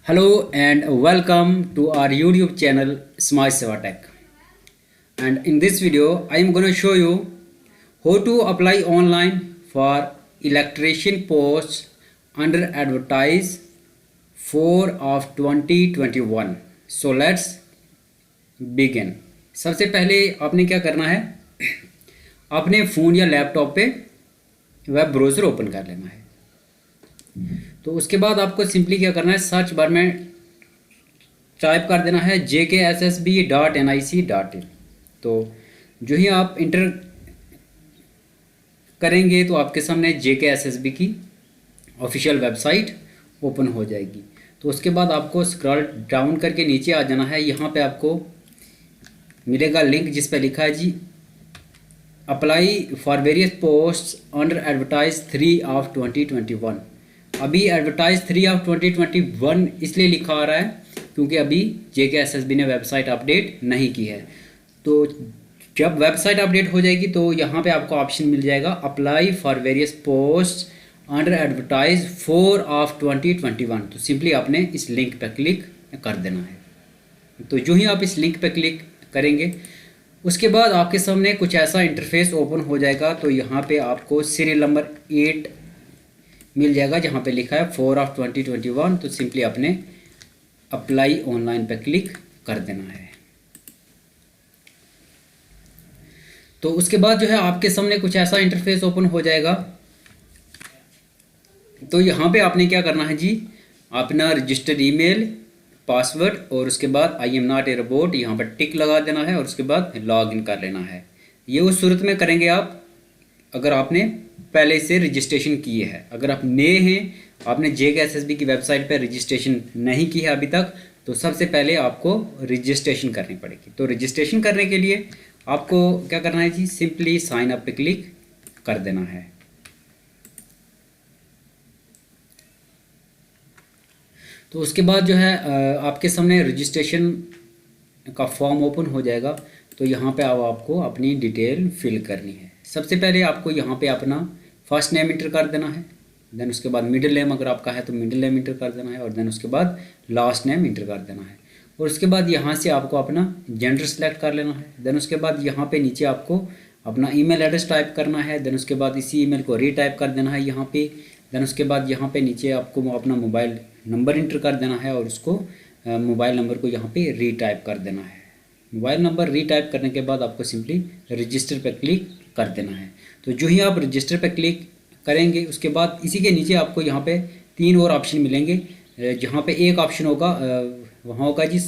Hello and welcome to our YouTube channel Smart Seva Tech. And in this video, I am going to show you how to apply online for electrician posts under advertise 4 of 2021. So let's begin. सबसे पहले आपने क्या करना है, अपने phone या laptop पे web browser open कर लेना है। तो उसके बाद आपको सिंपली क्या करना है, सर्च बार में टाइप कर देना है jksb.nic.in। तो जो ही आप इंटर करेंगे तो आपके सामने JKSSB की ऑफिशियल वेबसाइट ओपन हो जाएगी। तो उसके बाद आपको स्क्रॉल डाउन करके नीचे आ जाना है। यहाँ पे आपको मिलेगा लिंक जिस पे लिखा है जी apply for various posts under advertise 3 of 2021। अभी एडवर्टाइज 3 ऑफ 2021 इसलिए लिखा आ रहा है क्योंकि अभी JKSSB ने वेबसाइट अपडेट नहीं की है। तो जब वेबसाइट अपडेट हो जाएगी तो यहाँ पे आपको ऑप्शन मिल जाएगा apply for various post under advertise 4 of 2021। तो सिंपली आपने इस लिंक पर क्लिक कर देना है। तो जो ही आप इस लिंक पर क्लिक करेंगे उसके बाद आपके सामने कुछ ऐसा इंटरफेस ओपन हो जाएगा। तो यहाँ पे आपको सीरियल नंबर 8 मिल जाएगा जहाँ पे लिखा है 4 ऑफ 2021। तो सिंपली आपने अप्लाई ऑनलाइन पे क्लिक कर देना है। तो उसके बाद जो है आपके सामने कुछ ऐसा इंटरफेस ओपन हो जाएगा। तो यहाँ पे आपने क्या करना है जी, अपना रजिस्टर्ड ईमेल पासवर्ड और उसके बाद I am not a robot यहाँ पर टिक लगा देना है और उसके बाद लॉग इन कर लेना है। ये उस सूरत में करेंगे आप अगर आपने पहले से रजिस्ट्रेशन किए है। अगर आप नए हैं, आपने JKSSB की वेबसाइट पर रजिस्ट्रेशन नहीं की है अभी तक, तो सबसे पहले आपको रजिस्ट्रेशन करनी पड़ेगी। तो रजिस्ट्रेशन करने के लिए आपको क्या करना है जी, सिंपली साइन अप पे क्लिक कर देना है। तो उसके बाद जो है आपके सामने रजिस्ट्रेशन का फॉर्म ओपन हो जाएगा। तो यहाँ पे आपको अपनी डिटेल फिल करनी है। सबसे पहले आपको यहाँ पे अपना फर्स्ट नेम इंटर कर देना है, देन उसके बाद मिडिल नेम अगर आपका है तो मिडिल नेम इंटर कर देना है और देन उसके बाद लास्ट नेम इंटर कर देना है। और उसके बाद यहाँ से आपको अपना जेंडर सेलेक्ट कर लेना है। देन उसके बाद यहाँ पे नीचे आपको अपना ईमेल एड्रेस टाइप करना है। देन उसके बाद इसी ईमेल को रीटाइप कर देना है यहाँ पे। देन उसके बाद यहाँ पे नीचे आपको अपना मोबाइल नंबर इंटर कर देना है और उसको मोबाइल नंबर को यहाँ पे रीटाइप कर देना है। मोबाइल नंबर रीटाइप करने के बाद आपको सिंपली रजिस्टर पर क्लिक कर देना है। तो जो ही आप रजिस्टर पर क्लिक करेंगे उसके बाद इसी के नीचे आपको यहाँ पे 3 और ऑप्शन मिलेंगे। जहाँ पे एक ऑप्शन होगा वहाँ होगा जी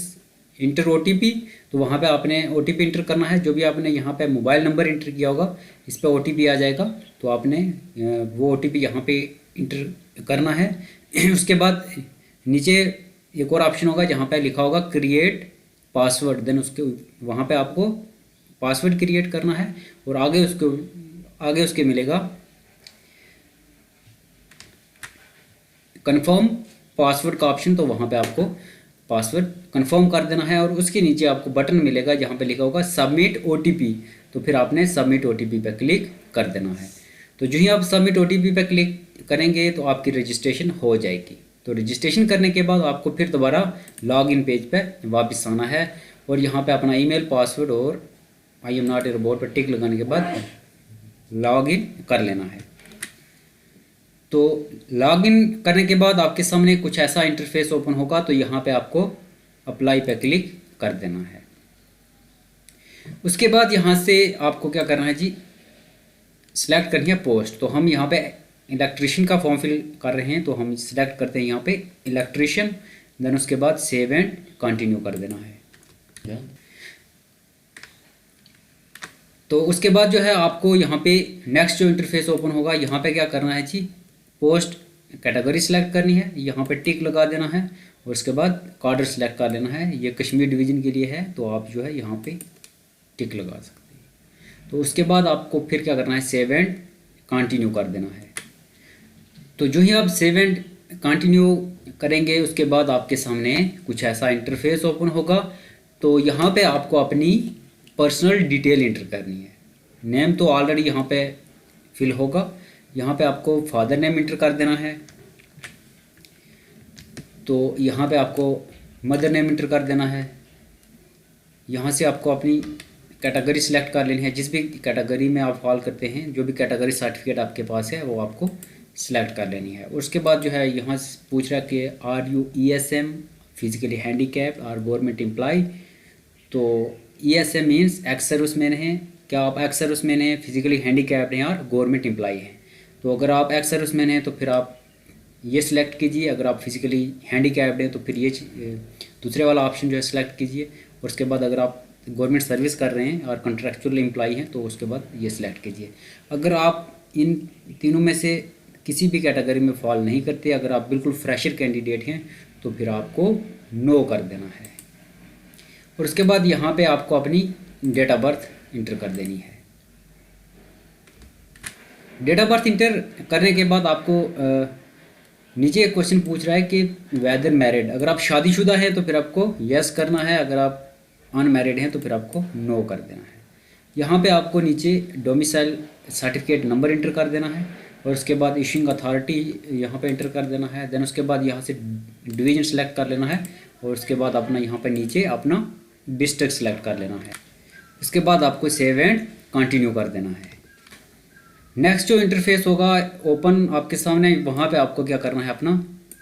इंटर OTP। तो वहाँ पे आपने OTP इंटर करना है। जो भी आपने यहाँ पे मोबाइल नंबर इंटर किया होगा इस पर OTP आ जाएगा। तो आपने वो OTP यहाँ पे इंटर करना है। उसके बाद नीचे एक और ऑप्शन होगा जहाँ पे लिखा होगा क्रिएट पासवर्ड। देन उसके वहाँ पे आपको पासवर्ड क्रिएट करना है और आगे उसके मिलेगा कंफर्म पासवर्ड का ऑप्शन। तो वहाँ पे आपको पासवर्ड कंफर्म कर देना है और उसके नीचे आपको बटन मिलेगा जहाँ पे लिखा होगा सबमिट OTP। तो फिर आपने सबमिट OTP पे क्लिक कर देना है। तो जो ही आप सबमिट OTP पे क्लिक करेंगे तो आपकी रजिस्ट्रेशन हो जाएगी। तो रजिस्ट्रेशन करने के बाद आपको फिर दोबारा लॉग इन पेज पे वापस आना है और यहाँ पे अपना ईमेल पासवर्ड और I am not a robot पर टिक लगाने के बाद लॉग इन कर लेना है। तो लॉग इन करने के बाद आपके सामने कुछ ऐसा इंटरफेस ओपन होगा। तो यहाँ पे आपको अप्लाई पे क्लिक कर देना है। उसके बाद यहाँ से आपको क्या करना है जी, सिलेक्ट करनी है पोस्ट। तो हम यहाँ पे इलेक्ट्रिशियन का फॉर्म फिल कर रहे हैं तो हम सिलेक्ट करते हैं यहाँ पे इलेक्ट्रिशियन। देन उसके बाद सेव एंड कंटिन्यू कर देना है। तो उसके बाद जो है आपको यहाँ पे नेक्स्ट जो इंटरफेस ओपन होगा यहाँ पे क्या करना है जी, पोस्ट कैटेगरी सेलेक्ट करनी है, यहाँ पे टिक लगा देना है और उसके बाद कार्डर सेलेक्ट कर लेना है। ये कश्मीर डिवीज़न के लिए है तो आप जो है यहाँ पे टिक लगा सकते हैं। तो उसके बाद आपको फिर क्या करना है, सेव एंड कंटिन्यू कर देना है। तो जो ही आप सेव एंड कंटिन्यू करेंगे उसके बाद आपके सामने कुछ ऐसा इंटरफेस ओपन होगा। तो यहाँ पे आपको अपनी पर्सनल डिटेल इंटर करनी है। नेम तो ऑलरेडी यहाँ पे फिल होगा। यहाँ पे आपको फादर नेम इंटर कर देना है। तो यहाँ पे आपको मदर नेम इंटर कर देना है। यहाँ से आपको अपनी कैटेगरी सिलेक्ट कर लेनी है, जिस भी कैटेगरी में आप फॉल करते हैं, जो भी कैटेगरी सर्टिफिकेट आपके पास है वो आपको सिलेक्ट कर लेनी है। उसके बाद जो है यहाँ से पूछ रहा है कि are you ESM physically handicapped और गवर्नमेंट एम्प्लॉय। तो ESM मीन्स एक्स सर्विसमैन हैं, क्या आप एक्स सर्विसमैन हैं, फिजिकली हैंडीकैप्ड हैं और गवर्नमेंट एम्प्लॉय हैं। तो अगर आप एक्स सर्विसमैन हैं तो फिर आप ये सिलेक्ट कीजिए, अगर आप फिजिकली हैंडीकैप्ड हैं तो फिर ये दूसरे वाला ऑप्शन जो है सिलेक्ट कीजिए। और उसके बाद अगर आप गवर्नमेंट सर्विस कर रहे हैं और कॉन्ट्रैक्चुअल एम्प्लॉय हैं तो उसके बाद ये सिलेक्ट कीजिए। अगर आप इन तीनों में से किसी भी कैटेगरी में फॉल नहीं करते, अगर आप बिल्कुल फ्रेशर कैंडिडेट हैं तो फिर आपको नो कर देना है। और उसके बाद यहाँ पे आपको अपनी डेट ऑफ बर्थ इंटर कर देनी है। डेट ऑफ बर्थ इंटर करने के बाद आपको नीचे एक क्वेश्चन पूछ रहा है कि वेदर मैरिड, अगर आप शादीशुदा हैं तो फिर आपको यस करना है, अगर आप अनमैरिड हैं तो फिर आपको नो कर देना है। यहाँ पे आपको नीचे डोमिसाइल सर्टिफिकेट नंबर इंटर कर देना है और उसके बाद इशूइंग अथॉरिटी यहाँ पे इंटर कर देना है। देन उसके बाद यहाँ से डिवीजन सेलेक्ट कर लेना है और उसके बाद अपना यहाँ पे नीचे अपना डिस्ट्रिक्ट सेलेक्ट कर लेना है। उसके बाद आपको सेव एंड कंटिन्यू कर देना है। नेक्स्ट जो इंटरफेस होगा ओपन आपके सामने, वहाँ पे आपको क्या करना है, अपना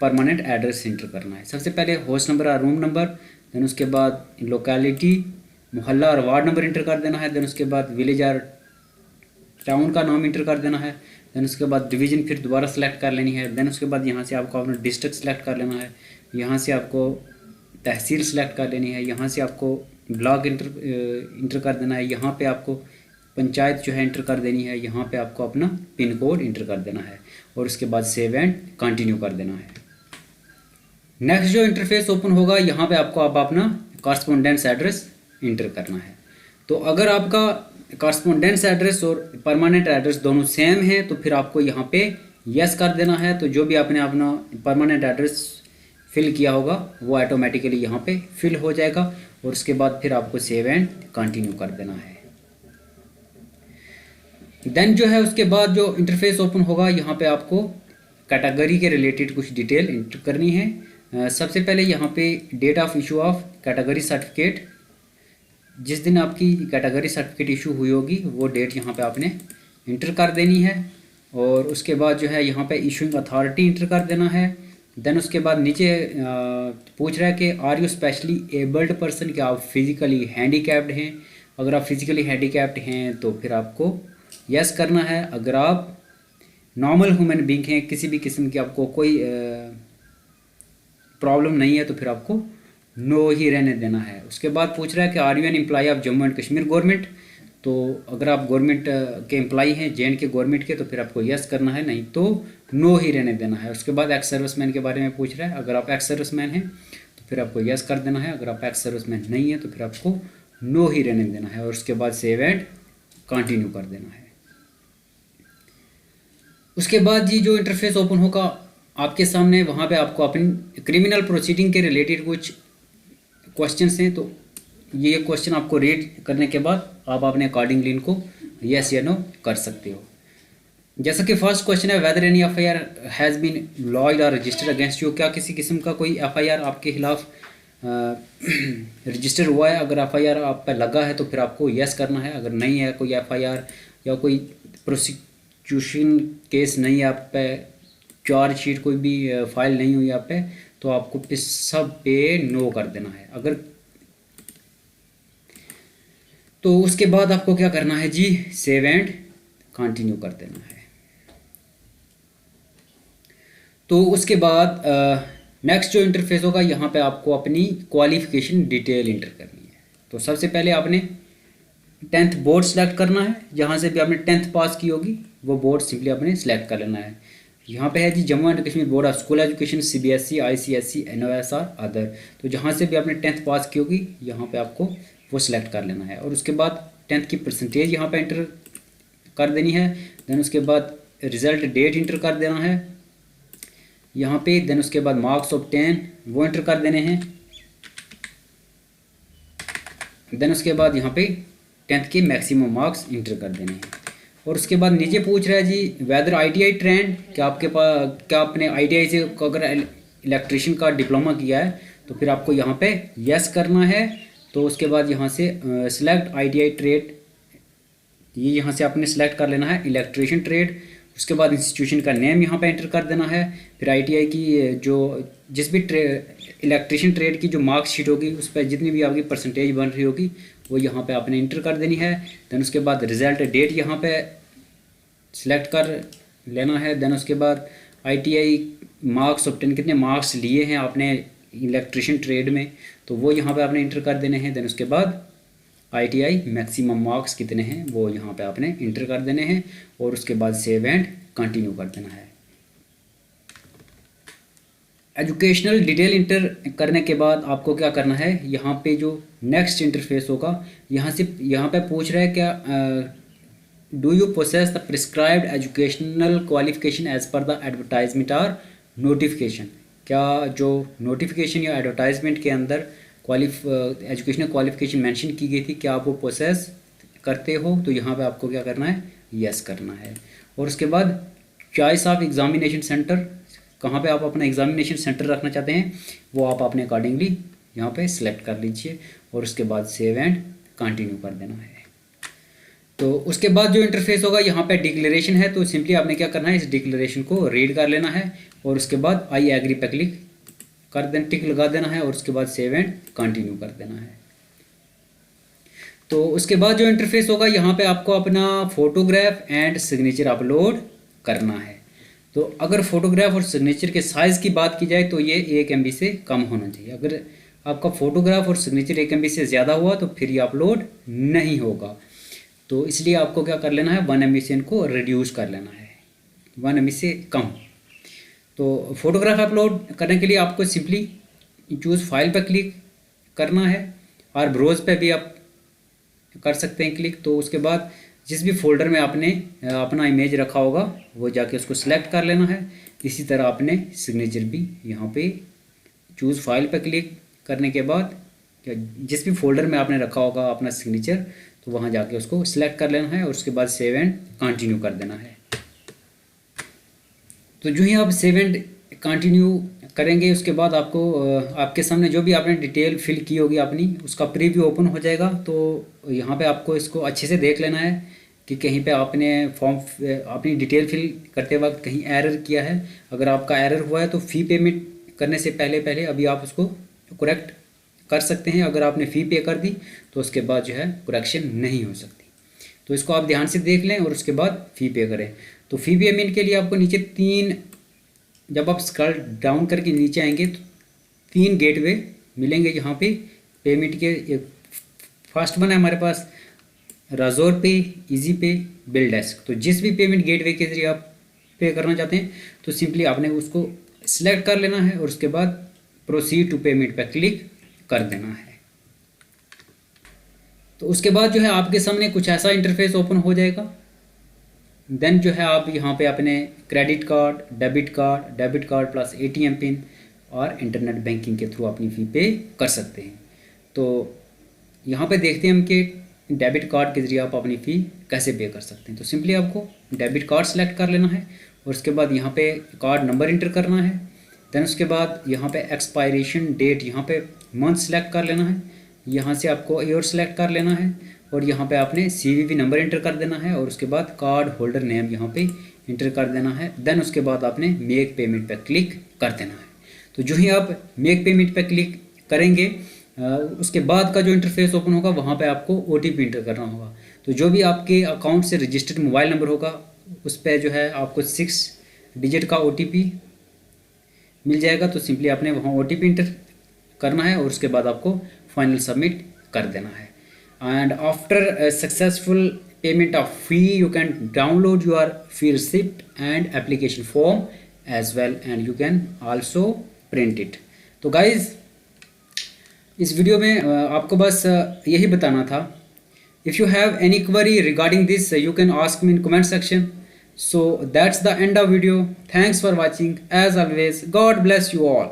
परमानेंट एड्रेस इंटर करना है। सबसे पहले होस्ट नंबर और रूम नंबर, देन उसके बाद लोकेलिटी, मोहल्ला और वार्ड नंबर इंटर कर देना है। देन उसके बाद विलेज और टाउन का नाम इंटर कर देना है। देन उसके बाद डिवीज़न फिर दोबारा सेलेक्ट कर लेनी है। देन उसके बाद यहाँ से आपको अपना डिस्ट्रिक्ट सेलेक्ट कर लेना है। यहाँ से आपको तहसील सेलेक्ट कर लेनी है। यहाँ से आपको ब्लॉक इंटर कर देना है। यहाँ पे आपको पंचायत जो है इंटर कर देनी है। यहाँ पे आपको अपना पिन कोड इंटर कर देना है और उसके बाद सेव एंड कंटिन्यू कर देना है। नेक्स्ट जो इंटरफेस ओपन होगा, यहाँ पे आपको अब अपना कॉरस्पॉन्डेंस एड्रेस इंटर करना है। तो अगर आपका कॉरस्पॉन्डेंस एड्रेस और परमानेंट एड्रेस दोनों सेम है तो फिर आपको यहाँ पे यस कर देना है। तो जो भी आपने अपना परमानेंट एड्रेस फिल किया होगा वो ऑटोमेटिकली यहाँ पे फिल हो जाएगा और उसके बाद फिर आपको सेव एंड कंटिन्यू कर देना है। देन जो है उसके बाद जो इंटरफेस ओपन होगा, यहाँ पे आपको कैटेगरी के रिलेटेड कुछ डिटेल इंटर करनी है। सबसे पहले यहाँ पे date of issue of category certificate, जिस दिन आपकी कैटेगरी सर्टिफिकेट इशू हुई होगी वो डेट यहाँ पे आपने इंटर कर देनी है। और उसके बाद जो है यहाँ पे इशूइंग अथॉरिटी इंटर कर देना है। देन उसके बाद नीचे पूछ रहा है कि are you specially abled person, क्या आप फिजिकली हैंडीकैप्ड हैं। अगर आप फिजिकली हैंडीकैप्ड हैं तो फिर आपको यस करना है। अगर आप नॉर्मल ह्यूमन बीइंग हैं, किसी भी किस्म की आपको कोई प्रॉब्लम नहीं है तो फिर आपको नो ही रहने देना है। उसके बाद पूछ रहा है कि are you an employ of Jammu and Kashmir government, तो अगर आप गवर्नमेंट के एम्प्लॉय हैं JNK के गवर्नमेंट के तो फिर आपको यस करना है, नहीं तो नो ही रहने देना है। उसके बाद एक्स सर्विसमैन के बारे में पूछ रहा है, अगर आप एक्स सर्विसमैन हैं तो फिर आपको यस कर देना है, अगर आप एक्स सर्विसमैन नहीं है तो फिर आपको नो ही रहने देना है और उसके बाद सेव एंड कंटिन्यू कर देना है। उसके बाद जी जो इंटरफेस ओपन होगा आपके सामने, वहाँ पे आपको अपनी क्रिमिनल प्रोसीडिंग के रिलेटेड कुछ क्वेश्चंस हैं, तो ये क्वेश्चन आपको रीड करने के बाद आप अपने अकॉर्डिंगली इनको यस या नो कर सकते हो। जैसा कि फर्स्ट क्वेश्चन है, whether any FIR has been lodged और रजिस्टर्ड अगेंस्ट यू, क्या किसी किस्म का कोई FIR आपके खिलाफ रजिस्टर हुआ है। अगर FIR आप पे लगा है तो फिर आपको यस करना है। अगर नहीं है कोई FIR या कोई प्रोसिक्यूशन केस नहीं है आप पे, चार्जशीट कोई भी फाइल नहीं हुई आप पे, तो आपको इस सब पे नो कर देना है। अगर तो उसके बाद आपको क्या करना है जी, सेव एंड कंटिन्यू कर देना है। तो उसके बाद नेक्स्ट जो इंटरफेस होगा, यहाँ पे आपको अपनी क्वालिफिकेशन डिटेल इंटर करनी है। तो सबसे पहले आपने 10th बोर्ड सेलेक्ट करना है, जहाँ से भी आपने 10th पास की होगी वो बोर्ड सिंपली आपने सेलेक्ट कर लेना है। यहाँ पे है जी Jammu and Kashmir board of school education, CBSE, ICSE, NOS और अदर। तो जहाँ से भी आपने 10th पास की होगी यहाँ पे आपको वो सिलेक्ट कर लेना है और उसके बाद 10th की परसेंटेज यहाँ पे इंटर कर देनी है। देन उसके बाद रिज़ल्ट डेट इंटर कर देना है यहाँ पे। देन उसके बाद मार्क्स ऑफ 10 वो इंटर कर देने हैं। देन उसके बाद यहाँ पे 10th के मैक्सिमम मार्क्स इंटर कर देने हैं और उसके बाद नीचे पूछ रहा है जी वेदर ITI ट्रेंड, क्या आपके पास, क्या आपने ITI से अगर इलेक्ट्रिशियन का डिप्लोमा किया है तो फिर आपको यहाँ पे यस करना है। तो उसके बाद यहाँ से सिलेक्ट ITI ट्रेड, ये यहाँ से आपने सेलेक्ट कर लेना है इलेक्ट्रिशियन ट्रेड। उसके बाद इंस्टीट्यूशन का नेम यहाँ पे एंटर कर देना है। फिर ITI की जो जिस भी इलेक्ट्रिशियन ट्रेड की जो मार्कशीट होगी उस पर जितनी भी आपकी परसेंटेज बन रही होगी वो यहाँ पे आपने इंटर कर देनी है। देन उसके बाद रिज़ल्ट डेट यहाँ पे सिलेक्ट कर लेना है। देन उसके बाद ITI मार्क्स ऑब्टेन, कितने मार्क्स लिए हैं आपने इलेक्ट्रिशियन ट्रेड में, तो वो यहाँ पे आपने इंटर कर देने हैं। देन उसके बाद ITI मैक्सिमम मार्क्स कितने हैं वो यहाँ पे आपने इंटर कर देने हैं और उसके बाद सेव एंड कंटिन्यू कर देना है। एजुकेशनल डिटेल इंटर करने के बाद आपको क्या करना है, यहाँ पे जो नेक्स्ट इंटरफेस होगा यहाँ पे पूछ रहा है क्या do you possess the prescribed educational qualification as per the advertisement और नोटिफिकेशन। क्या जो नोटिफिकेशन या एडवर्टाइजमेंट के अंदर एजुकेशनल क्वालिफिकेशन मेंशन की गई थी क्या आप वो प्रोसेस करते हो, तो यहाँ पे आपको क्या करना है, यस करना है। और उसके बाद चॉइस ऑफ एग्जामिनेशन सेंटर, कहाँ पे आप अपना एग्जामिनेशन सेंटर रखना चाहते हैं वो आप अपने अकॉर्डिंगली यहाँ पे सिलेक्ट कर लीजिए और उसके बाद सेव एंड कंटिन्यू कर देना है। तो उसके बाद जो इंटरफेस होगा यहाँ पे डिक्लेरेशन है, तो सिंपली आपने क्या करना है, इस डिक्लेरेशन को रीड कर लेना है और उसके बाद आई एग्री पे क्लिक कर देना, टिक लगा देना है और उसके बाद सेव एंड कंटिन्यू कर देना है। तो उसके बाद जो इंटरफेस होगा यहाँ पे आपको अपना फोटोग्राफ एंड सिग्नेचर अपलोड करना है। तो अगर फोटोग्राफ और सिग्नेचर के साइज़ की बात की जाए तो ये 1 MB से कम होना चाहिए। अगर आपका फोटोग्राफ और सिग्नेचर 1 MB से ज़्यादा हुआ तो फिर ये अपलोड नहीं होगा। तो इसलिए आपको क्या कर लेना है, 1 MB से इनको रिड्यूस कर लेना है, 1 MB से कम। तो फोटोग्राफ अपलोड करने के लिए आपको सिंपली चूज़ फाइल पर क्लिक करना है और ब्राउज पे भी आप कर सकते हैं क्लिक। तो उसके बाद जिस भी फोल्डर में आपने अपना इमेज रखा होगा वो जाके उसको सिलेक्ट कर लेना है। इसी तरह आपने सिग्नेचर भी यहाँ पे चूज़ फाइल पर क्लिक करने के बाद जिस भी फोल्डर में आपने रखा होगा अपना सिग्नेचर तो वहाँ जाके उसको सिलेक्ट कर लेना है और उसके बाद सेव एंड कंटिन्यू कर देना है। तो जो ही आप सेव एंड कंटिन्यू करेंगे उसके बाद आपको आपके सामने जो भी आपने डिटेल फिल की होगी अपनी उसका प्रीव्यू ओपन हो जाएगा। तो यहाँ पे आपको इसको अच्छे से देख लेना है कि कहीं पे आपने फॉर्म अपनी डिटेल फिल करते वक्त कहीं एरर किया है। अगर आपका एरर हुआ है तो फ़ी पेमेंट करने से पहले अभी आप उसको करेक्ट कर सकते हैं। अगर आपने फ़ी पे कर दी तो उसके बाद जो है करेक्शन नहीं हो सकती। तो इसको आप ध्यान से देख लें और उसके बाद फ़ी पे करें। तो फ़ी पेमेंट के लिए आपको नीचे 3, जब आप स्क्रॉल डाउन करके नीचे आएंगे तो 3 गेटवे मिलेंगे यहाँ पे पेमेंट के। फर्स्ट वन है हमारे पास राज़ोर पे, इजी पे, बिल डेस्क। तो जिस भी पेमेंट गेटवे के जरिए आप पे करना चाहते हैं तो सिंपली आपने उसको सिलेक्ट कर लेना है और उसके बाद प्रोसीड टू पेमेंट पर क्लिक कर देना है। तो उसके बाद जो है आपके सामने कुछ ऐसा इंटरफेस ओपन हो जाएगा। देन जो है आप यहाँ पे अपने credit card, debit card plus ATM pin और इंटरनेट बैंकिंग के थ्रू अपनी फ़ी पे कर सकते हैं। तो यहाँ पे देखते हैं हम कि डेबिट कार्ड के ज़रिए आप अपनी फ़ी कैसे पे कर सकते हैं। तो सिंपली आपको डेबिट कार्ड सेलेक्ट कर लेना है और उसके बाद यहाँ पे कार्ड नंबर इंटर करना है। देन उसके बाद यहाँ पे एक्सपायरेशन डेट, यहाँ पे मंथ सेलेक्ट कर लेना है। यहाँ से आपको ईयर सेलेक्ट कर लेना है और यहाँ पे आपने CVV नंबर इंटर कर देना है और उसके बाद कार्ड होल्डर नेम यहाँ पे इंटर कर देना है। देन उसके बाद आपने मेक पेमेंट पे क्लिक कर देना है। तो जो ही आप मेक पेमेंट पे क्लिक करेंगे उसके बाद का जो इंटरफेस ओपन होगा वहाँ पे आपको OTP इंटर करना होगा। तो जो भी आपके अकाउंट से रजिस्टर्ड मोबाइल नंबर होगा उस पर जो है आपको 6 डिजिट का OTP मिल जाएगा। तो सिंपली आपने वहाँ OTP इंटर करना है और उसके बाद आपको फाइनल सबमिट कर देना है। And after a successful payment of fee you can download your fee receipt and application form as well and you can also print it। तो guys इस वीडियो में आपको बस यही बताना था। If you have any query regarding this you can ask me in comment section। So that's the end of video। Thanks for watching। As always God bless you all।